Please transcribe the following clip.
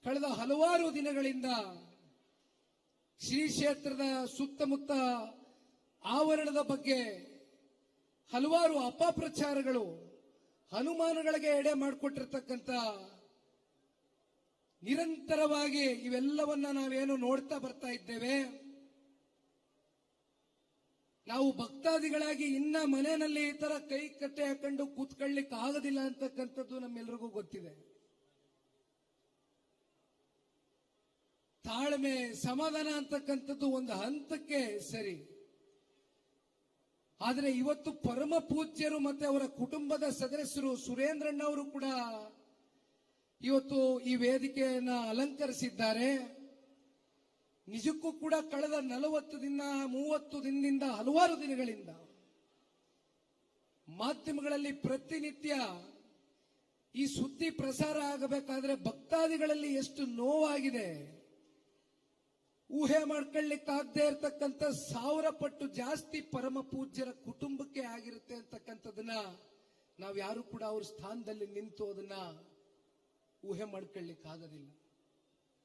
ಕಳೆದ ಹಲವಾರು ದಿನಗಳಿಂದ ಶ್ರೀ ಕ್ಷೇತ್ರದ ಸುತ್ತಮುತ್ತ ಆವರಣದ ಬಗ್ಗೆ ಹಲವಾರು ಅಪಪ್ರಚಾರಗಳು, ಅನುಮಾನಗಳಿಗೆ ಎಡೆ ಮಾಡಿಕೊಟ್ಟಿರ್ತಕ್ಕಂಥ ನಿರಂತರವಾಗಿ ಇವೆಲ್ಲವನ್ನ ನಾವೇನು ನೋಡ್ತಾ ಬರ್ತಾ ಇದ್ದೇವೆ. ನಾವು ಭಕ್ತಾದಿಗಳಾಗಿ ಇನ್ನ ಮನೆಯಲ್ಲಿ ಈ ತರ ಕೈ ಕಟ್ಟೆ ಹಾಕೊಂಡು ಕೂತ್ಕೊಳ್ಳಿಕ್ಕೆ ಆಗೋದಿಲ್ಲ ಅಂತಕ್ಕಂಥದ್ದು ನಮ್ಮೆಲ್ಲರಿಗೂ ಗೊತ್ತಿದೆ. ತಾಳ್ಮೆ, ಸಮಾಧಾನ ಅಂತಕ್ಕಂಥದ್ದು ಒಂದು ಹಂತಕ್ಕೆ ಸರಿ. ಆದರೆ ಇವತ್ತು ಪರಮ ಪೂಜ್ಯರು ಮತ್ತೆ ಅವರ ಕುಟುಂಬದ ಸದಸ್ಯರು ಸುರೇಂದ್ರಣ್ಣವರು ಕೂಡ ಇವತ್ತು ಈ ವೇದಿಕೆಯನ್ನ ಅಲಂಕರಿಸಿದ್ದಾರೆ. ನಿಜಕ್ಕೂ ಕೂಡ ಕಳೆದ 40 ದಿನ 30 ದಿನದಿಂದ ಹಲವಾರು ದಿನಗಳಿಂದ ಮಾಧ್ಯಮಗಳಲ್ಲಿ ಪ್ರತಿನಿತ್ಯ ಈ ಸುದ್ದಿ ಪ್ರಸಾರ ಆಗಬೇಕಾದ್ರೆ ಭಕ್ತಾದಿಗಳಲ್ಲಿ ಎಷ್ಟು ನೋವಾಗಿದೆ, ಊಹೆ ಮಾಡ್ಕೊಳ್ಳಿಕ್ಕಾಗದೇ ಇರತಕ್ಕಂಥ 1000 ಪಟ್ಟು ಜಾಸ್ತಿ ಪರಮ ಪೂಜ್ಯರ ಕುಟುಂಬಕ್ಕೆ ಆಗಿರುತ್ತೆ ಅಂತಕ್ಕಂಥದನ್ನ ನಾವ್ ಯಾರು ಕೂಡ ಅವ್ರ ಸ್ಥಾನದಲ್ಲಿ ನಿಂತು ಅದನ್ನ ಊಹೆ ಮಾಡ್ಕೊಳ್ಳಿಕ್ಕಾಗೋದಿಲ್ಲ.